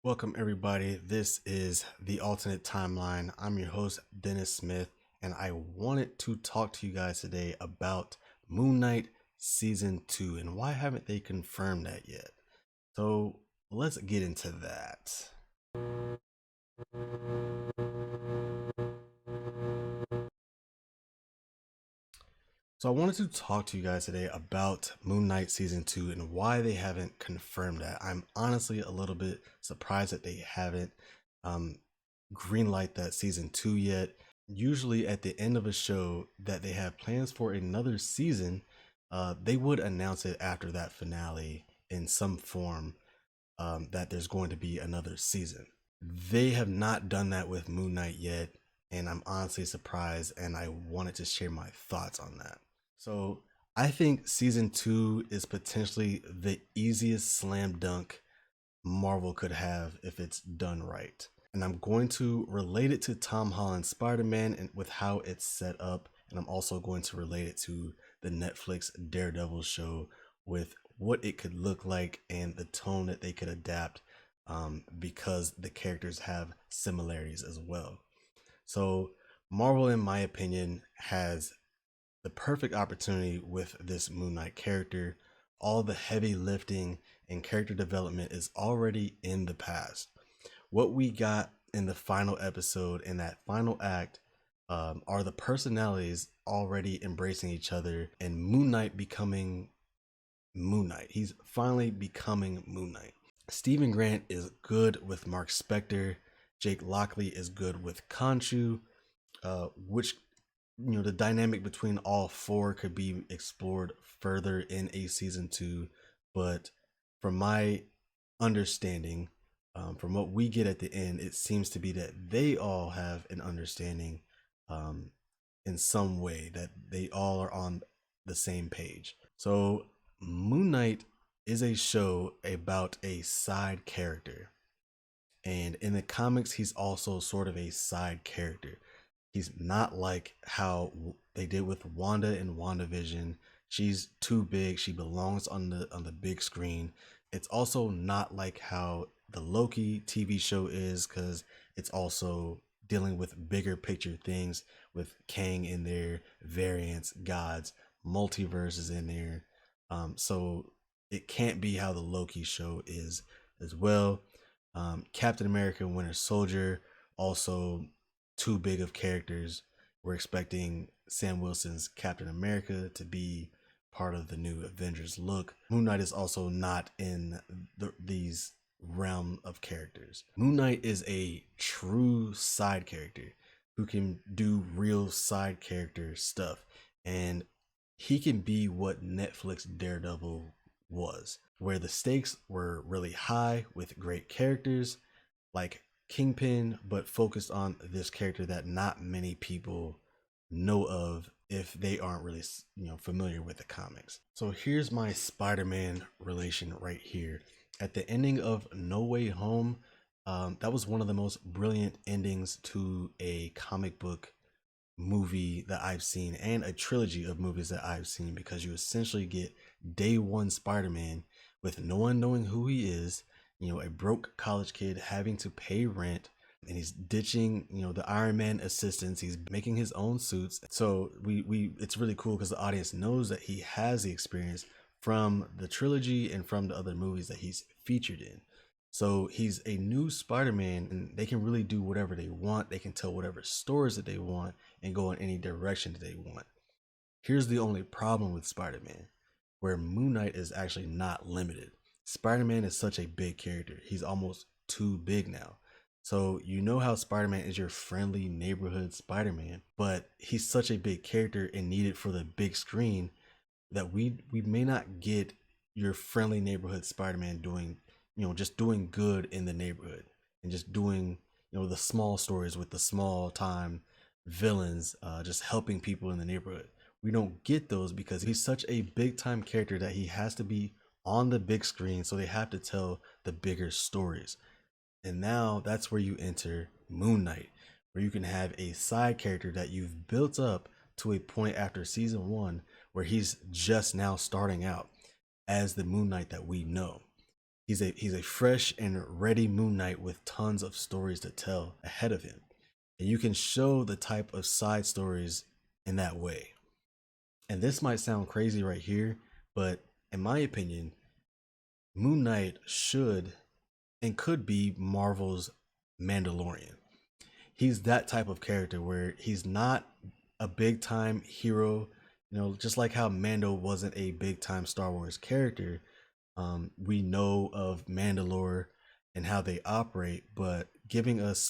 Welcome, everybody. This is the alternate timeline. I'm your host, Dennis Smith, and I wanted to talk to you guys today about Moon Knight Season 2 and why haven't they confirmed that yet? So let's get into that. So I wanted to talk to you guys today about Moon Knight Season 2 and why they haven't confirmed that. I'm honestly a little bit surprised that they haven't um, greenlight that Season 2 yet. Usually at the end of a show that they have plans for another season, they would announce it after that finale in some form, that there's going to be another season. They have not done that with Moon Knight yet, and I'm honestly surprised, and I wanted to share my thoughts on that. So I think Season 2 is potentially the easiest slam dunk Marvel could have if it's done right. And I'm going to relate it to Tom Holland's Spider-Man and with how it's set up. And I'm also going to relate it to the Netflix Daredevil show with what it could look like and the tone that they could adapt, because the characters have similarities as well. So Marvel, in my opinion, has the perfect opportunity with this Moon Knight character. All the heavy lifting and character development is already in the past. What we got in the final episode, in that final act, are the personalities already embracing each other and Moon Knight becoming Moon Knight. He's finally becoming Moon Knight. Stephen Grant is good with Mark Spector. Jake Lockley is good with Khonshu, which, the dynamic between all four could be explored further in a season 2. But from my understanding, from what we get at the end, it seems to be that they all have an understanding, in some way, that they all are on the same page. So Moon Knight is a show about a side character, and in the comics he's also sort of a side character. He's not like how they did with Wanda in WandaVision. She's too big. She belongs on the big screen. It's also not like how the Loki TV show is, because it's also dealing with bigger picture things with Kang in there, variants, gods, multiverses in there. So it can't be how the Loki show is as well. Captain America Winter Soldier, also too big of characters. We're expecting Sam Wilson's Captain America to be part of the new Avengers look. Moon Knight is also not in these realm of characters. Moon Knight is a true side character who can do real side character stuff, and he can be what Netflix Daredevil was, where the stakes were really high with great characters like Kingpin, but focused on this character that not many people know of if they aren't really, familiar with the comics. So here's my Spider-Man relation right here. At the ending of No Way Home, that was one of the most brilliant endings to a comic book movie that I've seen, and a trilogy of movies that I've seen, because you essentially get day one Spider-Man with no one knowing who he is, a broke college kid having to pay rent, and he's ditching, the Iron Man assistants. He's making his own suits. So we it's really cool because the audience knows that he has the experience from the trilogy and from the other movies that he's featured in. So he's a new Spider-Man, and they can really do whatever they want. They can tell whatever stories that they want and go in any direction that they want. Here's the only problem with Spider-Man, where Moon Knight is actually not limited. Spider-Man is such a big character. He's almost too big now. So you know how Spider-Man is your friendly neighborhood Spider-Man, but he's such a big character and needed for the big screen that we may not get your friendly neighborhood Spider-Man doing, just doing good in the neighborhood and just doing, the small stories with the small time villains, just helping people in the neighborhood. We don't get those because he's such a big time character that he has to be on the big screen, so they have to tell the bigger stories. And now that's where you enter Moon Knight, where you can have a side character that you've built up to a point after season 1 where he's just now starting out as the Moon Knight that we know. He's a fresh and ready Moon Knight with tons of stories to tell ahead of him. And you can show the type of side stories in that way. And this might sound crazy right here, but in my opinion, Moon Knight should and could be Marvel's Mandalorian. He's that type of character where he's not a big time hero, just like how Mando wasn't a big time Star Wars character. We know of Mandalore and how they operate, but giving us the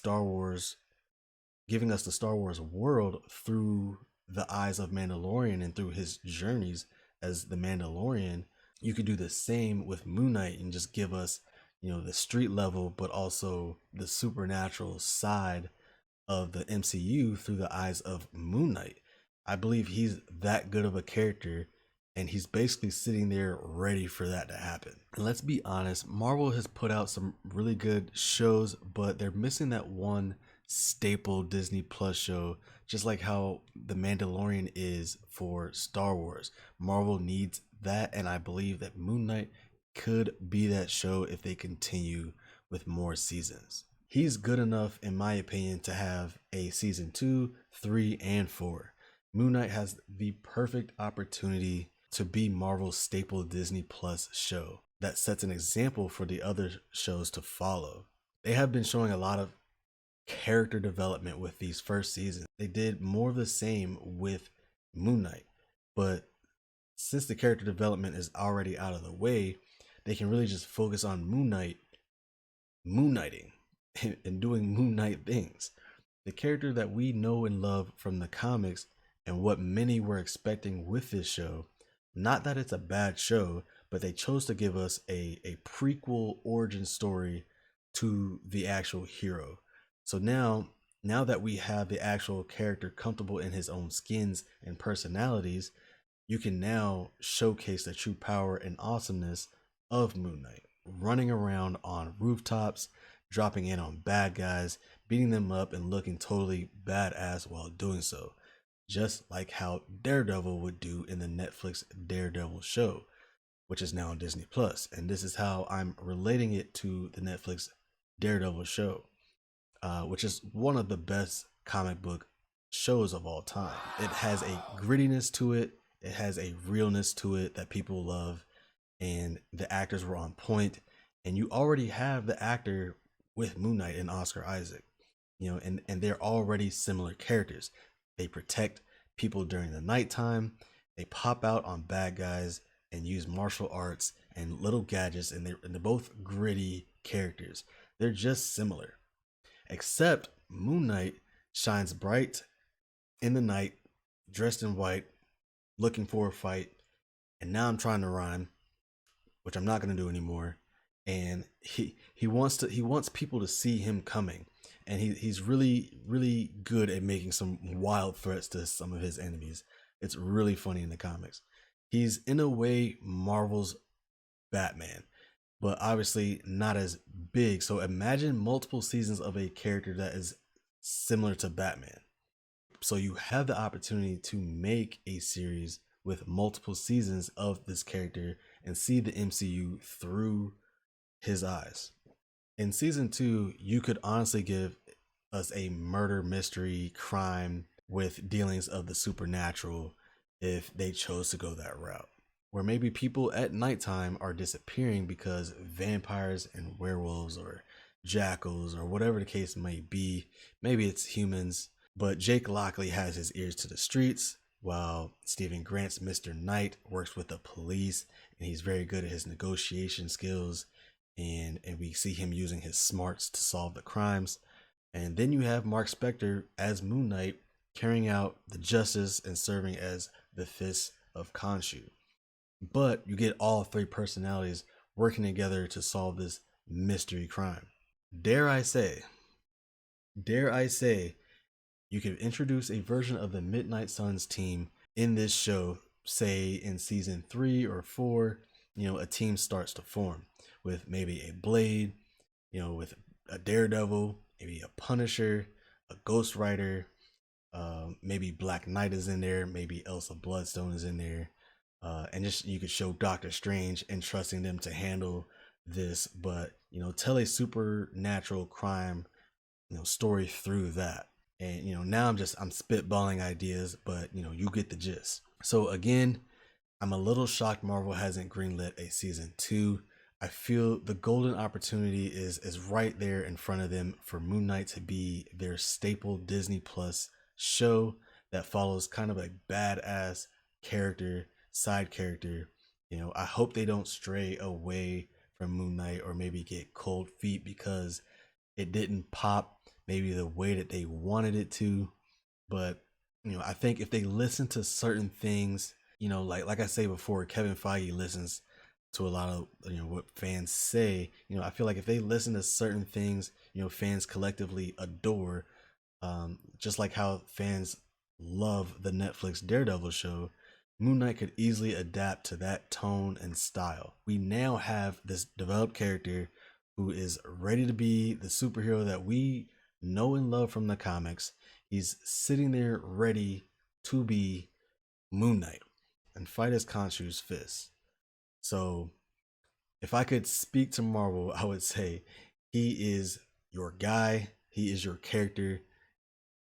Star Wars world through the eyes of Mandalorian and through his journeys as the Mandalorian, you could do the same with Moon Knight and just give us, the street level, but also the supernatural side of the MCU through the eyes of Moon Knight. I believe he's that good of a character, and he's basically sitting there ready for that to happen. And let's be honest, Marvel has put out some really good shows, but they're missing that one staple Disney Plus show, just like how The Mandalorian is for Star Wars. Marvel needs that, and I believe that Moon Knight could be that show if they continue with more seasons. He's good enough, in my opinion, to have a season 2, 3, and 4. Moon Knight has the perfect opportunity to be Marvel's staple Disney Plus show that sets an example for the other shows to follow. They have been showing a lot of character development with these first seasons. They did more of the same with Moon Knight, but since the character development is already out of the way, they can really just focus on Moon Knight moonnighting and doing Moon Knight things. The character that we know and love from the comics and what many were expecting with this show. Not that it's a bad show, but they chose to give us a prequel origin story to the actual hero. So now that we have the actual character comfortable in his own skins and personalities, you can now showcase the true power and awesomeness of Moon Knight, running around on rooftops, dropping in on bad guys, beating them up, and looking totally badass while doing so, just like how Daredevil would do in the Netflix Daredevil show, which is now on Disney Plus. And this is how I'm relating it to the Netflix Daredevil show, which is one of the best comic book shows of all time. It has a grittiness to it. It has a realness to it that people love, and the actors were on point. And you already have the actor with Moon Knight and Oscar Isaac, and they're already similar characters. They protect people during the nighttime. They pop out on bad guys and use martial arts and little gadgets, and they're both gritty characters. They're just similar, except Moon Knight shines bright in the night, dressed in white, looking for a fight. And now I'm trying to rhyme, which I'm not going to do anymore. And he wants people to see him coming, and he's really good at making some wild threats to some of his enemies. It's really funny in the comics. He's in a way Marvel's Batman, but obviously not as big. So imagine multiple seasons of a character that is similar to Batman. So you have the opportunity to make a series with multiple seasons of this character and see the MCU through his eyes. In season 2, you could honestly give us a murder mystery crime with dealings of the supernatural if they chose to go that route, where maybe people at nighttime are disappearing because vampires and werewolves or jackals or whatever the case may be. Maybe it's humans, but Jake Lockley has his ears to the streets, while Stephen Grant's Mr. Knight works with the police, and he's very good at his negotiation skills, and we see him using his smarts to solve the crimes. And then you have Mark Spector as Moon Knight, carrying out the justice and serving as the fist of Khonshu. But you get all three personalities working together to solve this mystery crime. Dare I say, you could introduce a version of the Midnight Suns team in this show, say in season 3 or 4. A team starts to form with maybe a Blade, with a Daredevil, maybe a Punisher, a Ghost Rider, maybe Black Knight is in there, maybe Elsa Bloodstone is in there, and just you could show Doctor Strange entrusting them to handle this, but tell a supernatural crime story through that. And now I'm spitballing ideas, but you get the gist. So again, I'm a little shocked Marvel hasn't greenlit a season 2. I feel the golden opportunity is right there in front of them for Moon Knight to be their staple Disney Plus show that follows kind of a badass character, side character. I hope they don't stray away from Moon Knight or maybe get cold feet because it didn't pop maybe the way that they wanted it to. But I think if they listen to certain things, like I say before, Kevin Feige listens to a lot of what fans say. I feel like if they listen to certain things, fans collectively adore, just like how fans love the Netflix Daredevil show. Moon Knight could easily adapt to that tone and style. We now have this developed character who is ready to be the superhero that we know and love from the comics. He's sitting there ready to be Moon Knight and fight his Khonshu's fist. So if I could speak to Marvel, I would say he is your guy. He is your character.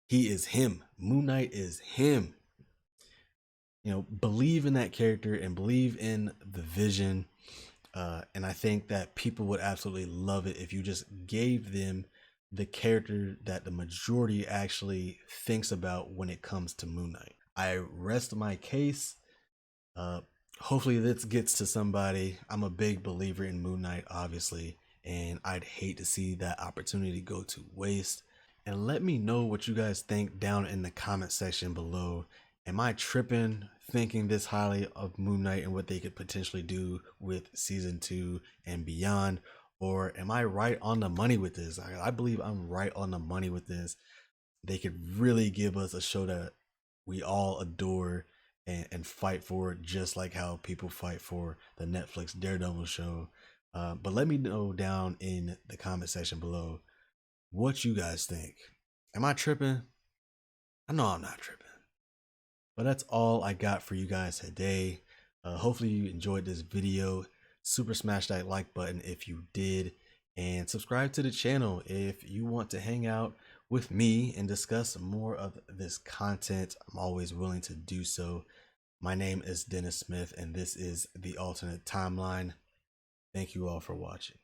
He is him. Moon Knight is him. Believe in that character and believe in the vision. And I think that people would absolutely love it if you just gave them the character that the majority actually thinks about when it comes to Moon Knight. I rest my case. Hopefully this gets to somebody. I'm a big believer in Moon Knight, obviously, and I'd hate to see that opportunity go to waste. And let me know what you guys think down in the comment section below. Am I tripping thinking this highly of Moon Knight and what they could potentially do with season 2 and beyond? Or am I right on the money with this? I believe I'm right on the money with this. They could really give us a show that we all adore and fight for, just like how people fight for the Netflix Daredevil show. But let me know down in the comment section below what you guys think. Am I tripping? I know I'm not tripping. But that's all I got for you guys today. Hopefully you enjoyed this video. Super smash that like button if you did, and subscribe to the channel if you want to hang out with me and discuss more of this content. I'm always willing to do so. My name is Dennis Smith, and this is The Alternate Timeline. Thank you all for watching.